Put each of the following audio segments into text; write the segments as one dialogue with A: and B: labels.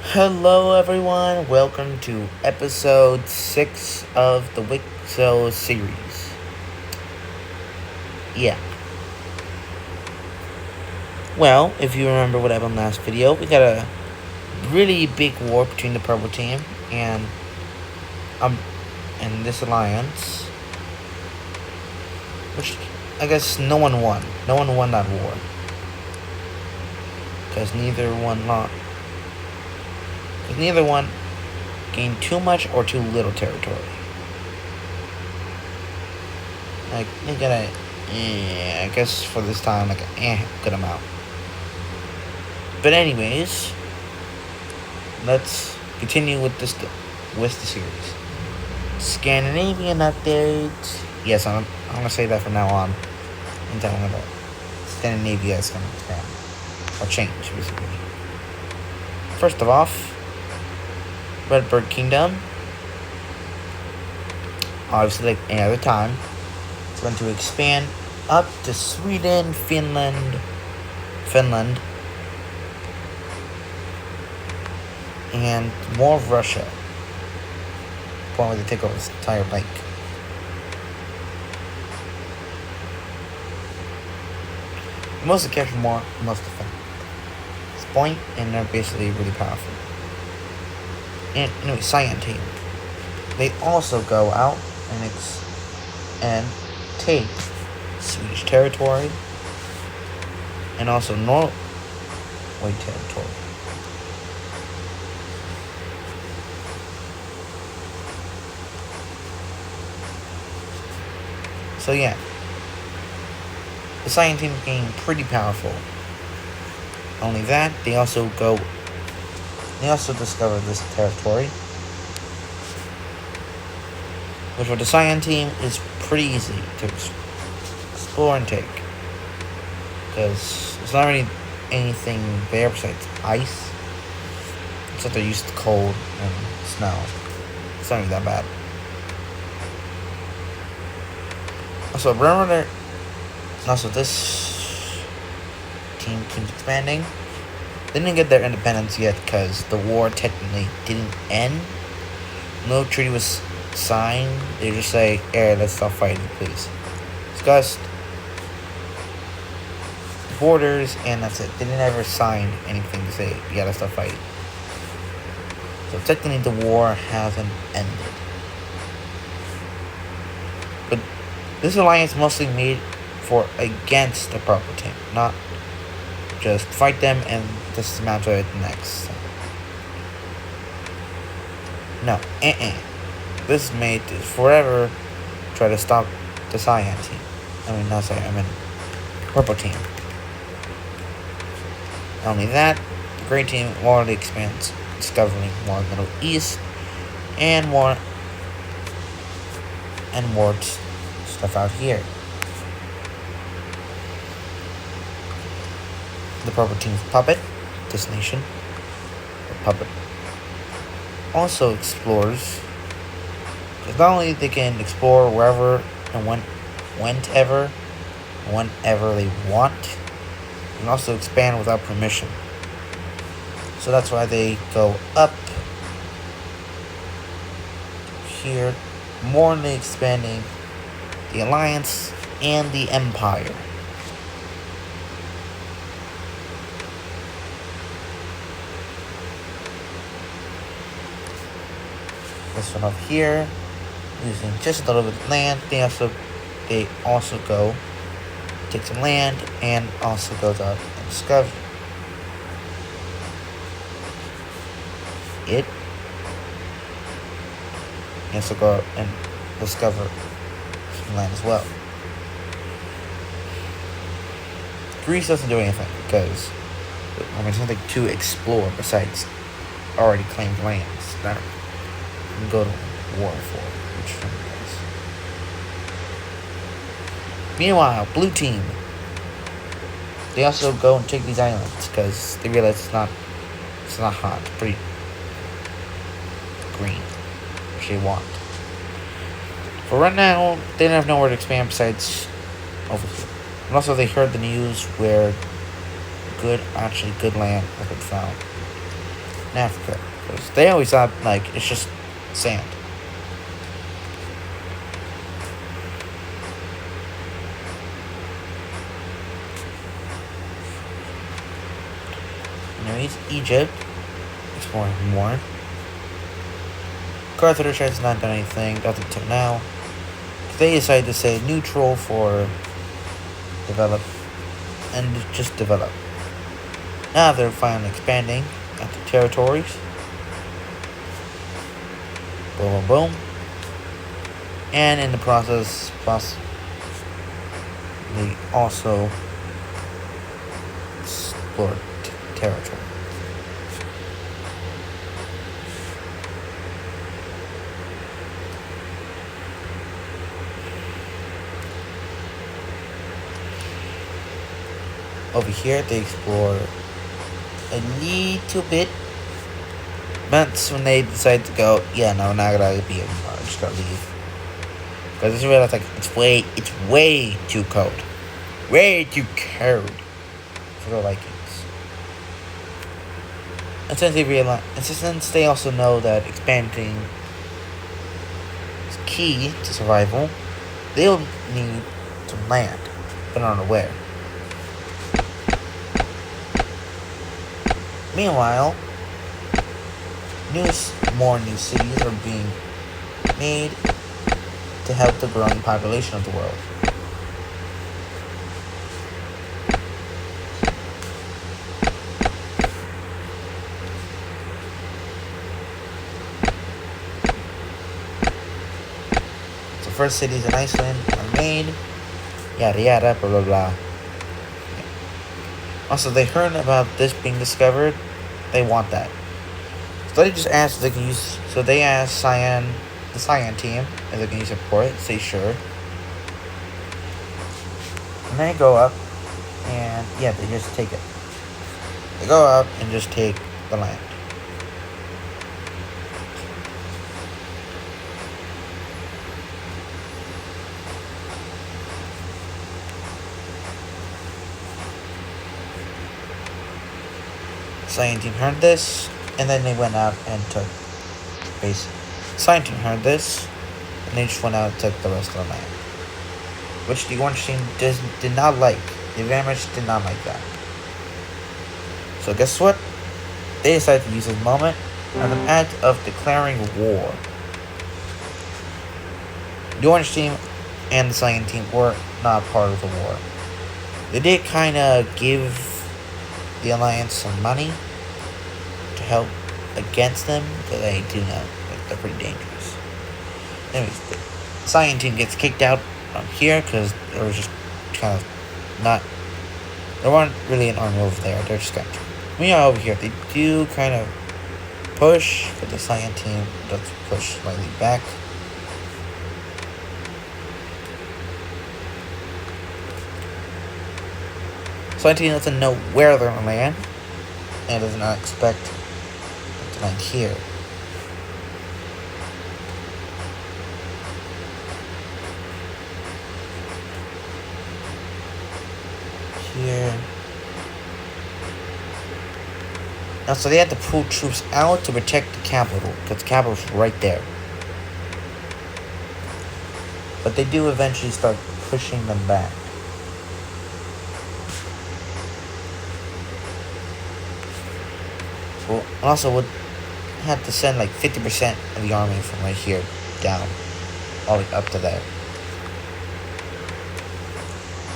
A: Hello, everyone. Welcome to episode 6 of the WICSO series. Yeah. Well, if you remember what happened last video, we got a really big war between the purple team and um and this alliance, which I guess no one won. No one won that war because neither one gained too much or too little territory. Like they got I guess for this time like good amount. But anyways, let's continue with the series. Scandinavian updates. Yes, I'm gonna say that from now on. Until Scandinavia is gonna expand or change basically. First of all, Redbird Kingdom. Obviously, like any other time, it's going to expand up to Sweden, Finland, and more of Russia. Point where they take over this entire lake. Most of the characters more most defend. This point, and they're basically really powerful. And anyway, Cyan Team. They also go out and take Swedish territory and also Norway territory. So yeah, the Cyan Team is getting pretty powerful. Only that, they also discover this territory, which for the Cyan Team is pretty easy to explore and take, because there's not really anything there besides ice, except they're used to cold and snow. It's not really that bad. Also, remember this team keeps expanding. They didn't get their independence yet because the war technically didn't end. No treaty was signed. They just say, "Hey, let's stop fighting, please." Discussed borders, and that's it. They didn't ever sign anything to say, "You gotta stop fighting." So technically, the war hasn't ended. But this alliance mostly made for against the purple team, not just fight them and dismantle it next. No, This is made to forever try to stop the Cyan Team. Purple Team. Not only that, the Grey Team already expands, discovering more Middle East and more stuff out here. The Purple Team's puppet, this nation, the puppet, also explores. Because not only they can explore wherever and whenever they want, they can also expand without permission. So that's why they go up here, morally expanding the alliance and the empire. This one up here, using just a little bit of land. They also go take some land and also goes out and discover it. They also go out and discover some land as well. Greece doesn't do anything because there's nothing to explore besides already claimed lands that can go to war for, which one does. Meanwhile, blue team, they also go and take these islands because they realize it's not hot, it's pretty green, which they want. For right now, they don't have nowhere to expand besides over here. And also, they heard the news where good land has been found. in Africa. Because they always thought, like, it's just sand. Anyways, Egypt, exploring more. Carthage has not done anything, up until now. They decided to say neutral for develop and just develop. Now they're finally expanding into territories. Boom, boom, boom. And in the process, they also explored territory. Over here, they explore a little bit. That's when they decide to go, yeah, no, we're not gonna be anymore. I'm just gonna leave. Because it's realized, like, it's way too cold. Way too cold for the Vikings. And since they also know that expanding is key to survival, they'll need some land, but not where. Meanwhile, more new cities are being made to help the growing population of the world. So first cities in Iceland are made, yada yada, blah blah blah. Also, they heard about this being discovered. They want that. So they just asked if they can use. So they asked the Cyan team, if they can use support. Say sure. And they go up, and yeah, they just take it. They go up and just take the land. Cyan team heard this, and then they went out and took base. Cyan team heard this, and they just went out and took the rest of the land. Which the Orange team did not like. They very much did not like that. So guess what? They decided to use this moment as an act of declaring war. The Orange team and the Cyan team were not part of the war. They did kind of give the Alliance some money to help against them, but they do know that they're pretty dangerous. Anyways, the Cyan team gets kicked out from here because there was just kind of not. There weren't really an army over there. They're just kind of. We are over here. They do kind of push, but the Cyan team does push slightly back. Cyan team doesn't know where they're gonna land, and does not expect them to land here. Here. Now, so they had to pull troops out to protect the capital, because the capital's right there. But they do eventually start pushing them back. Well, also would have to send like 50% of the army from right here down, all the way up to there.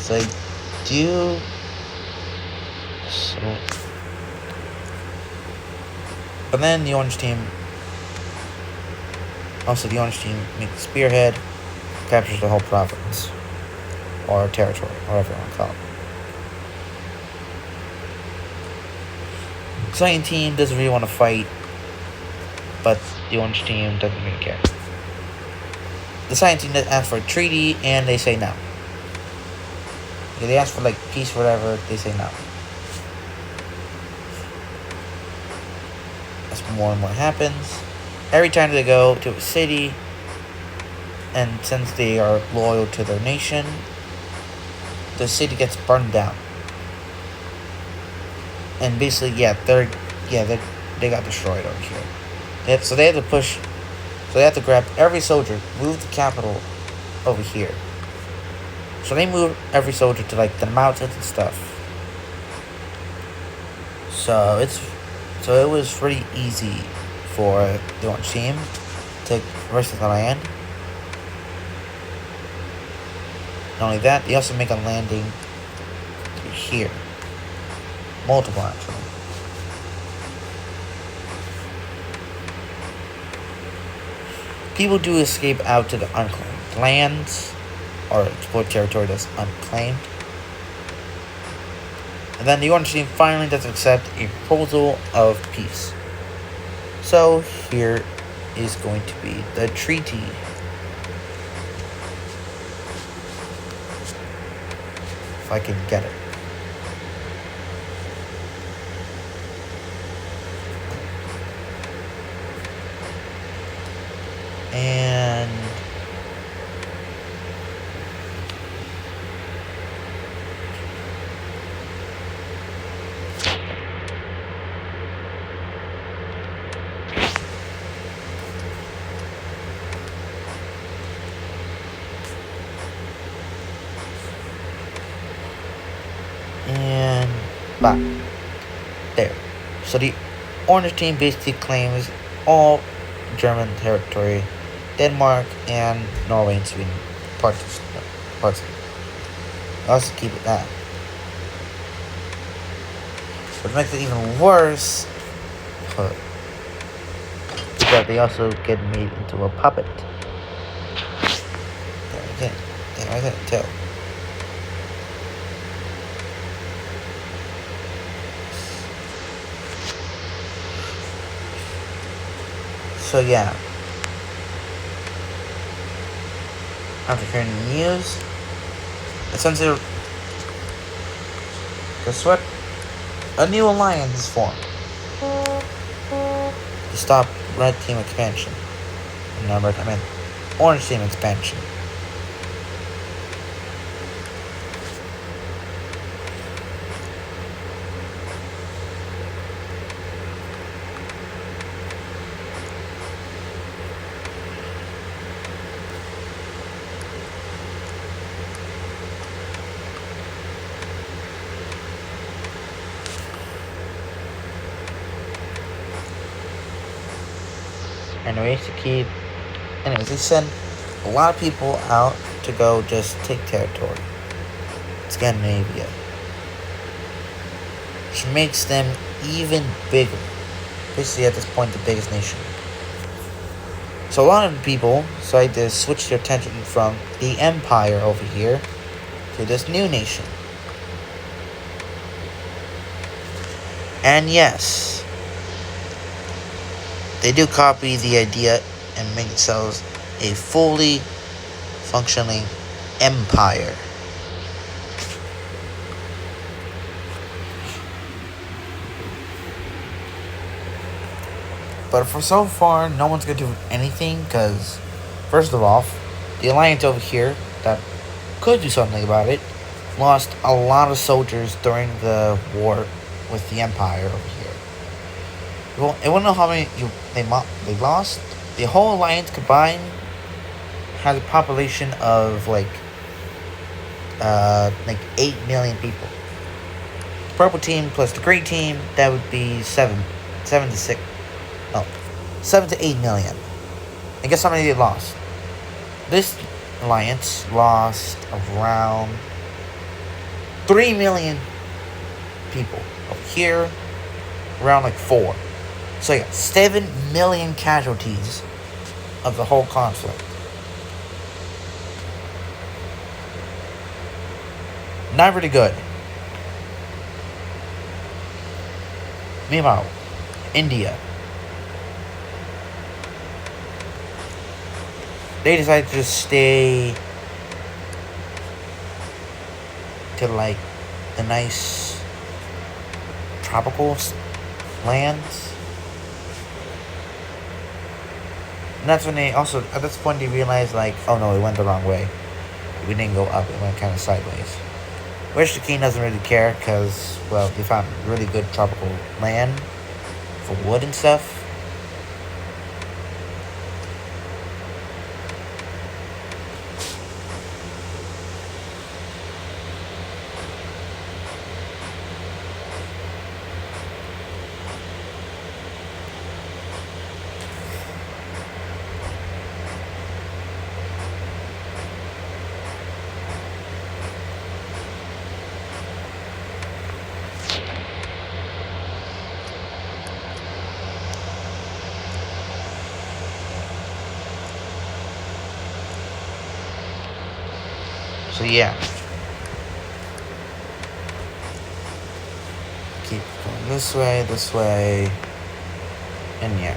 A: So they do. So, but then the Orange team, makes the spearhead, captures the whole province or territory, whatever you want to call it. The Cyan team doesn't really want to fight, but the Orange team doesn't really care. The Cyan team does ask for a treaty, and they say no. Okay, they ask for like peace, whatever. They say no. As more and more happens, every time they go to a city, and since they are loyal to their nation, the city gets burned down. And basically, they're they got destroyed over here. So they had to push. So they had to grab every soldier, move the capital over here. So they moved every soldier to like the mountains and stuff. So it was pretty easy for the orange team to take the rest of the land. Not only that, they also make a landing through here. Multiple, actually. People do escape out to the unclaimed lands, or explore territory that's unclaimed. And then the orange team finally does accept a proposal of peace. So here is going to be the treaty. If I can get it. And back there. So the orange team basically claims all German territory, Denmark and Norway and Sweden, parts of it. Also keep it that. What makes it even worse is that they also get made into a puppet. I couldn't tell. So yeah. After hearing the news, essentially, guess what? A new alliance is formed to stop red team expansion. Orange team expansion. Anyways, they send a lot of people out to go just take territory. Scandinavia. Which makes them even bigger. Basically, at this point, the biggest nation. So a lot of people decided to switch their attention from the empire over here to this new nation. And yes, they do copy the idea and make themselves a fully functioning empire. But for so far, no one's going to do anything because, first of all, the alliance over here that could do something about it lost a lot of soldiers during the war with the empire over here. You wanna know how many they lost? The whole alliance combined has a population of like 8 million people. The purple team plus the green team, that would be 7 to 8 million. And guess how many they lost? This alliance lost around 3 million people. Over here, around like 4. So yeah, 7 million casualties of the whole conflict. Not really good. Meanwhile, India. They decided to just stay to like the nice tropical lands. And that's when they also, at this point, they realized, like, oh no, we went the wrong way. We didn't go up, it went kind of sideways. Which the king doesn't really care, because, well, they found really good tropical land for wood and stuff. So yeah. Keep going this way, and yeah.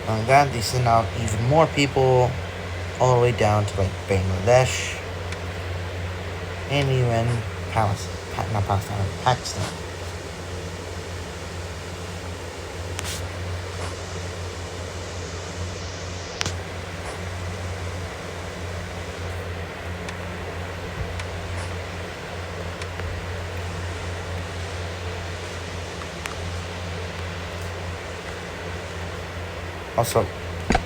A: I'm glad they send out even more people all the way down to like Bangladesh and even Pakistan. Also,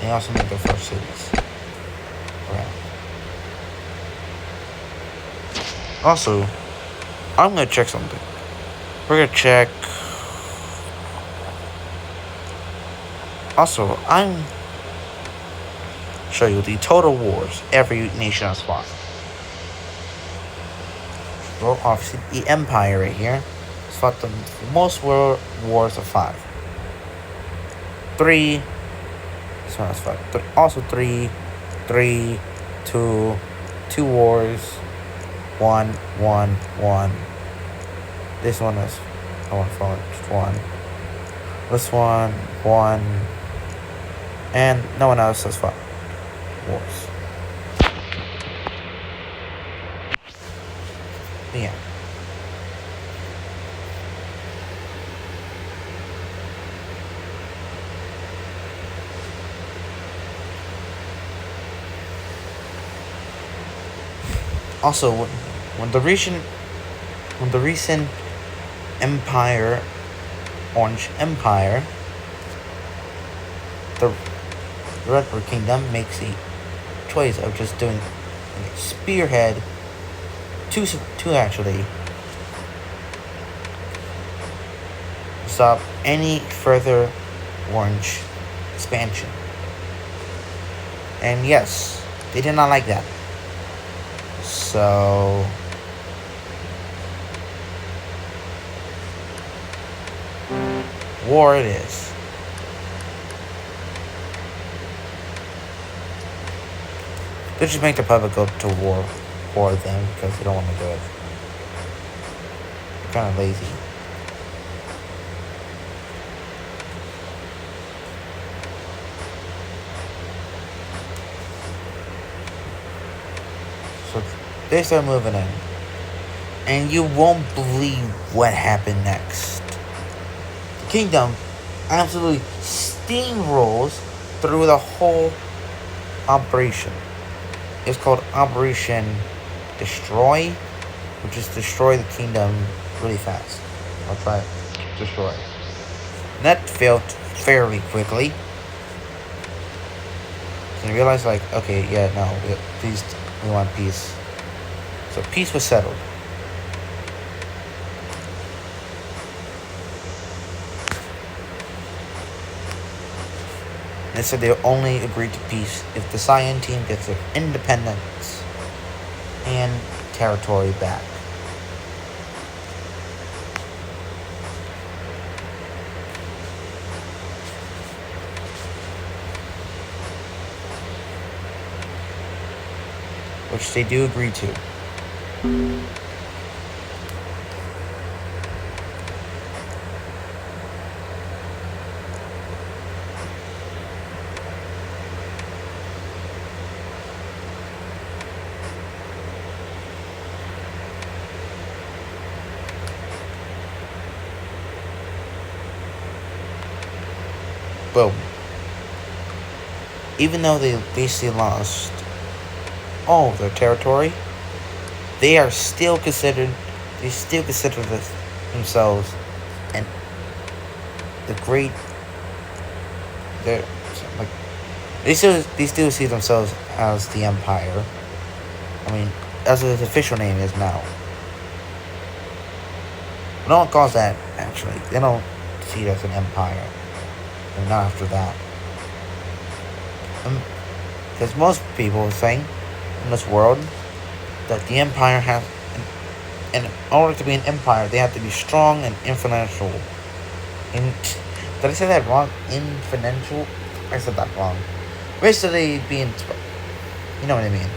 A: they also made their first cities. Right. Also, I'm gonna check something. We're gonna check. Also, I'm show you the total wars every nation has fought. Well, obviously the Empire right here has fought the most world wars of 5. 3. This one has fought. Also 3, 3, 2, 2 wars, 1, 1, 1. This one is just 1. This one, 1. And no one else has fought wars. But yeah. Also, when the recent Empire, Orange Empire, the Red Kingdom makes the choice of just doing a spearhead to actually stop any further Orange expansion. And yes, they did not like that. So war it is. They just make the public go to war for them because they don't want to do it. They're kind of lazy. So they start moving in. And you won't believe what happened next. The kingdom absolutely steamrolls through the whole operation. It's called Operation Destroy, which is destroy the kingdom really fast. I'll try it. Destroy. And that failed fairly quickly. And I realized, like, okay, yeah, no, we want peace. So peace was settled. They said they only agreed to peace if the Cyan team gets their independence and territory back. Which they do agree to. Boom. Even though they basically lost all of their territory, they still consider themselves the great. They're like they still see themselves as the Empire. I mean, as its official name is now. No one calls that actually. They don't see it as an empire. And not after that. Because most people think in this world that the empire has, in order to be an empire, they have to be strong and influential. In, did I say that wrong? Influential? I said that wrong. Basically, being, you know what I mean.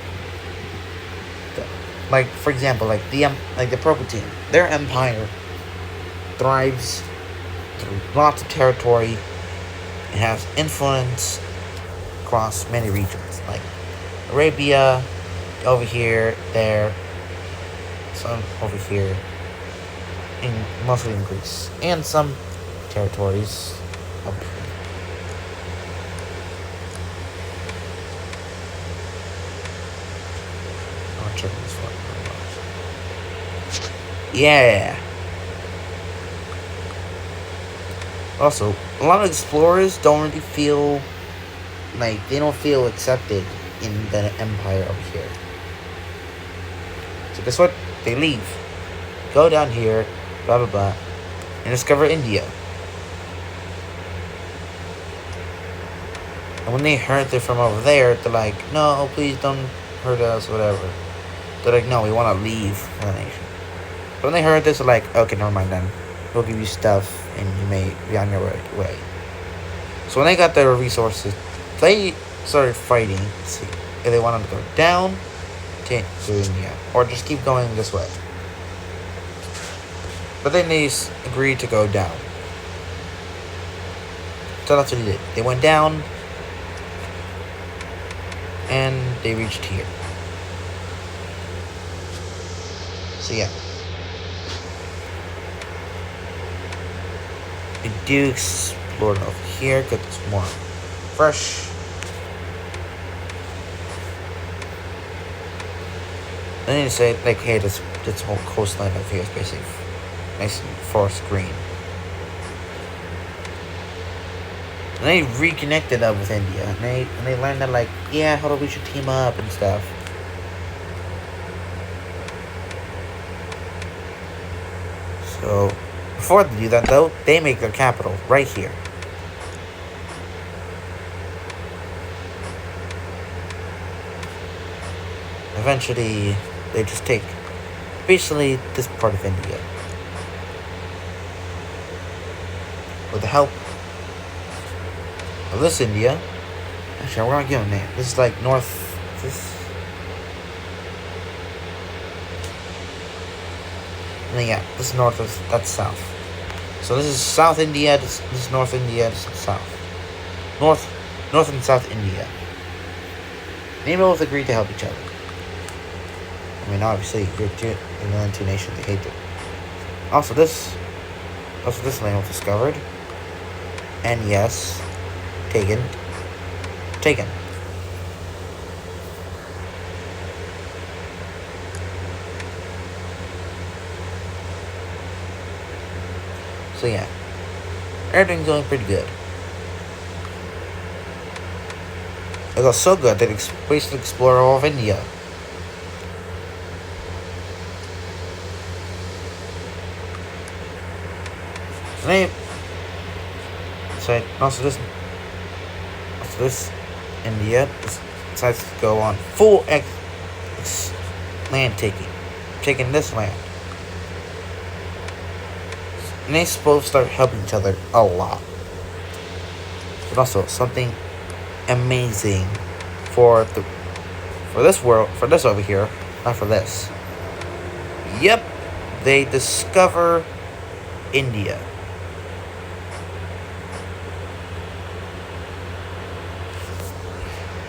A: Like for example, like the Purple Team, their empire thrives through lots of territory. It has influence across many regions, like Arabia, over here, there, some over here, mostly in Greece, and some territories over here. I'll check this one. Yeah. Also, a lot of explorers don't really feel like they don't feel accepted in the empire over here. So guess what? They leave. Go down here, blah blah blah, and discover India. And when they heard they're from over there, they're like, no, please don't hurt us, whatever. They're like, no, we want to leave the nation. But when they heard this, they're like, okay, never mind then. We'll give you stuff, and you may be on your way. So when they got their resources, they started fighting to see if they wanted to go down to India, or just keep going this way. But then they agreed to go down. So that's what they did. They went down, and they reached here. So yeah. We do explore it over here because it's more fresh. I need to say, like, hey, this whole coastline over here is basically nice and forest green. And they reconnected up with India, and they learned that, like, yeah, hold on, we should team up and stuff. So before they do that, though, they make their capital right here. Eventually, they just take basically this part of India. With the help of this India. Actually, we're not giving a name. This is like north. Yeah, this is north, that's south. So this is South India, this is North India, this is South. North and South India. They both agreed to help each other. I mean, obviously, you're the two nations, they hate it. Also, this land was discovered. And yes, taken. So yeah, everything's going pretty good. It goes so good that they basically explore all of India. So also this India decides to go on full land taking this land. And they both start helping each other a lot. But also something amazing for this world, for this over here, not for this. Yep, they discover India.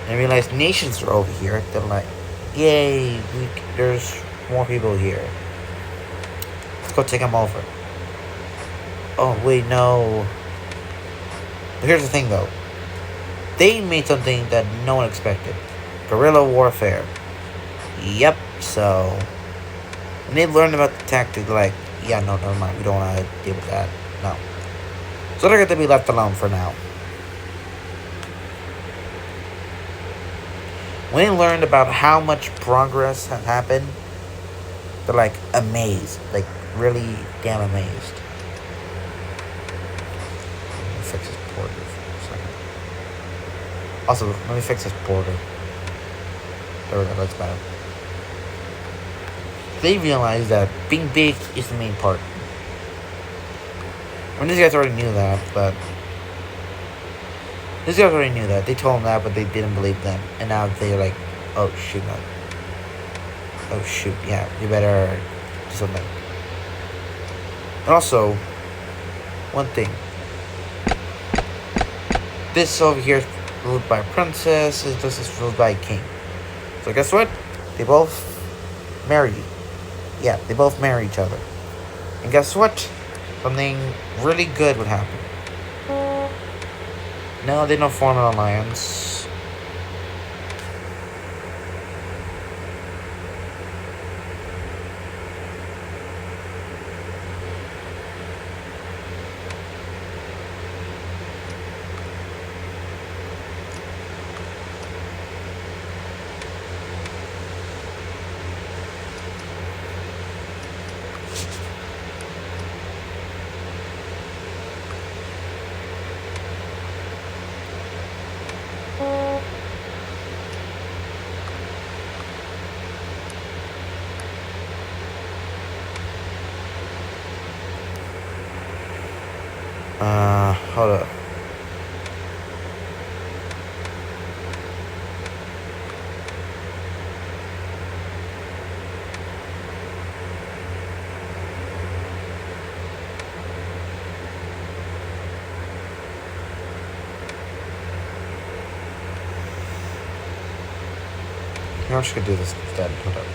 A: And realize nations are over here. They're like, yay, there's more people here. Let's go take them over. Oh, wait, no. But here's the thing, though. They made something that no one expected. Guerrilla warfare. Yep, so when they learned about the tactic, like, yeah, no, never mind. We don't want to deal with that. No. So they're going to be left alone for now. When they learned about how much progress had happened, they're like amazed. Like really damn amazed. Let me fix this border for a second. Also, let me fix this border. There we go, that's better. They realized that being big is the main part. I mean, these guys already knew that, but... These guys already knew that. They told them that, but they didn't believe them. And now they're like, oh, shoot, man. Oh, shoot, yeah, you better do something. And also, one thing. This over here is ruled by a princess, this is ruled by a king. So guess what? They both marry. Yeah, they both marry each other. And guess what? Something really good would happen. No, they don't form an alliance. Hold up. I'm just gonna do this instead. Hold up.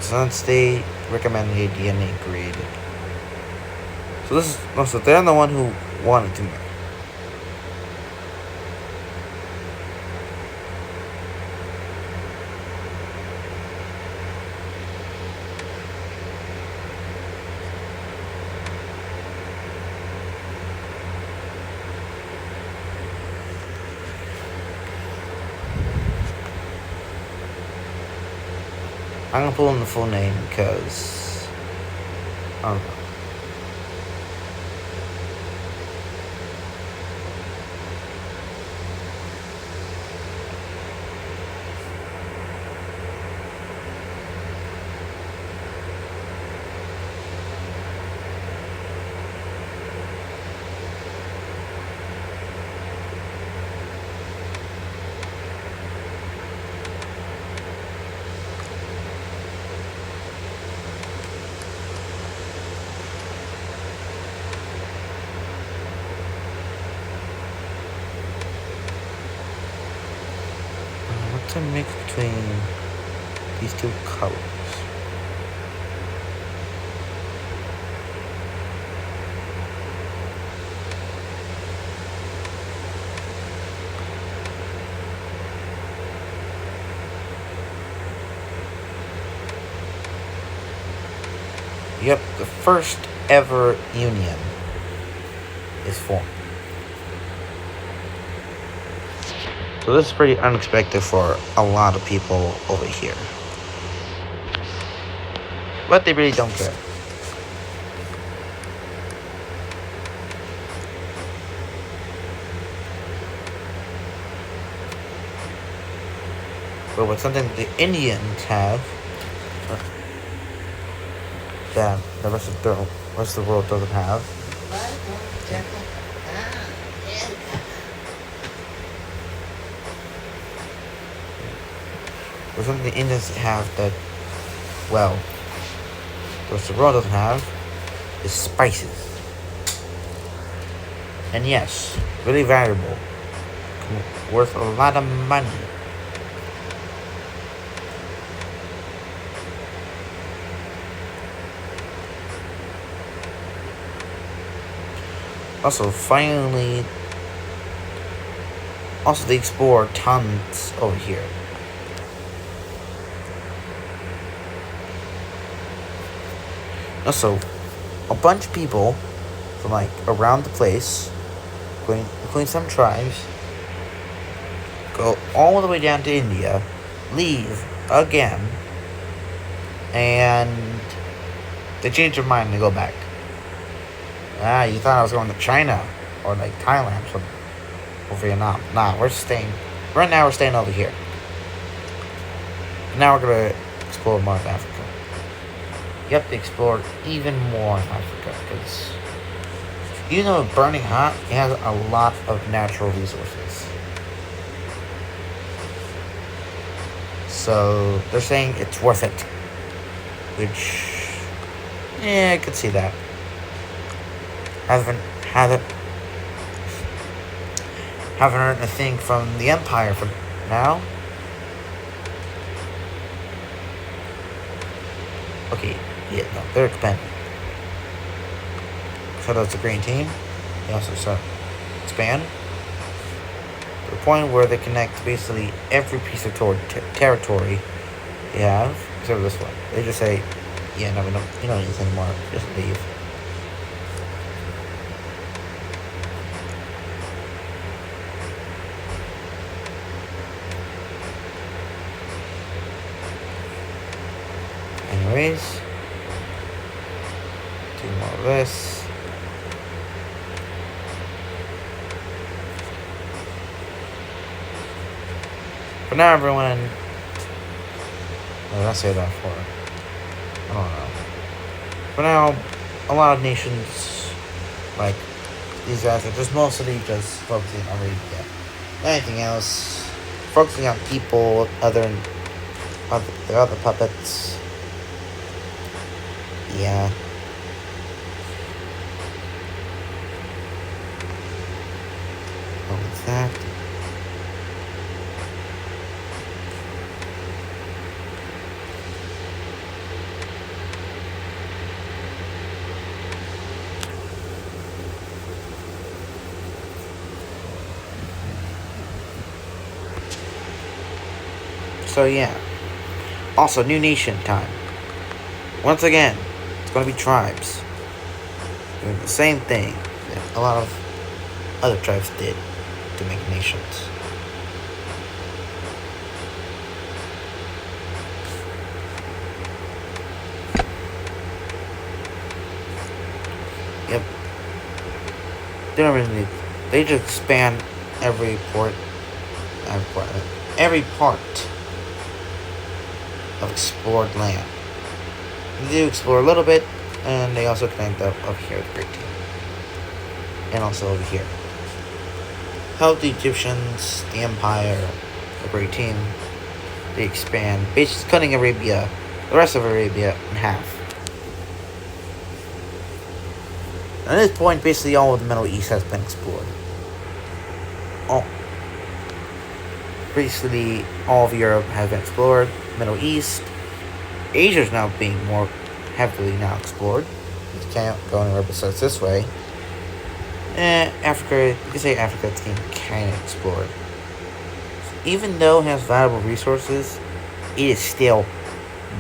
A: Since they recommend a DNA created. So this is so they're the one who wanted to make. I'm gonna pull in the full name because I don't know. What's a mix between these two colors? Yep, the first ever union is formed. So this is pretty unexpected for a lot of people over here. But they really don't care. But what's something the Indians have that the rest of the world doesn't have. Or something the Indians have that, well, the rest of the world doesn't have is spices. And yes, really valuable. Worth a lot of money. Also, finally, they explore tons over here. Also, a bunch of people from like around the place, including some tribes, go all the way down to India, leave again, and they change their mind and they go back. Ah, you thought I was going to China or like Thailand or Vietnam. Nah, we're staying. Right now, we're staying over here. And now we're gonna explore more of Africa. You have to explore even more of Africa because even though it's burning hot, it has a lot of natural resources. So they're saying it's worth it, which I could see that. Haven't heard a thing from the Empire for now. Okay, yeah, no, they're expanding. So that's a green team. They also start expand to the point where they connect basically every piece of territory they have, except for this one. They just say, yeah, no, we don't need this anymore. Just leave. Anyways, do more of this. For now, everyone. What did I say that for? I don't know. For now, a lot of nations, like these guys, are just mostly just focusing on Arabia. Anything else, focusing on people other than their other puppets. Yeah. What's that? So yeah. Also, new nation time. Once again, it's going to be tribes doing the same thing that a lot of other tribes did to make nations. Yep. They don't really need. They just expand every part of explored land. They do explore a little bit, and they also connect up here with the Great Team. And also over here. Help the Egyptians, the Empire, the Great Team. They expand, basically cutting Arabia, the rest of Arabia, in half. At this point, basically all of the Middle East has been explored. Basically, all of Europe has been explored. Middle East. Asia is now being more heavily now explored. You can't go anywhere besides this way. Africa, you can say Africa's getting kind of explored. Even though it has valuable resources, it is still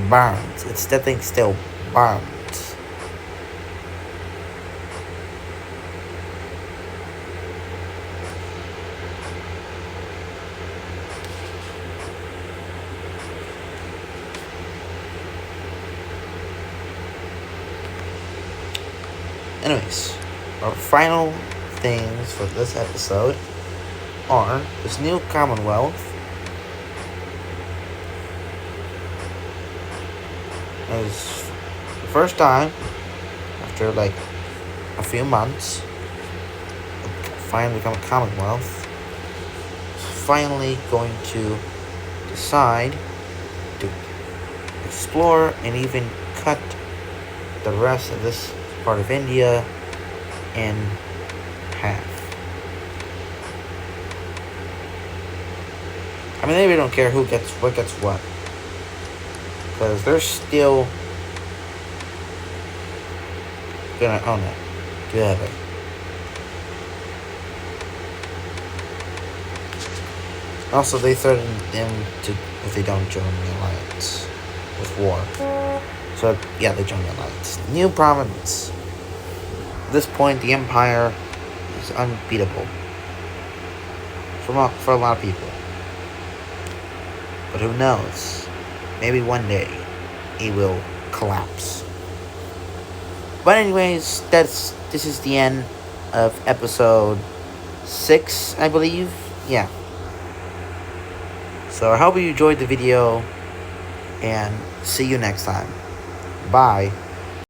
A: burned. It's definitely still burned. Anyways, our final things for this episode are this new Commonwealth is the first time after like a few months finally become a Commonwealth. Finally going to decide to explore and even cut the rest of this part of India in half. I mean, they really don't care who gets what, because they're still gonna own it together. Also, they threatened them to if they don't join the alliance. with war. So yeah, they joined the alliance. New province. At this point, the empire is unbeatable for a lot of people. But who knows? Maybe one day it will collapse. But anyways, this is the end of episode 6, I believe. Yeah. So I hope you enjoyed the video, and see you next time. Bye.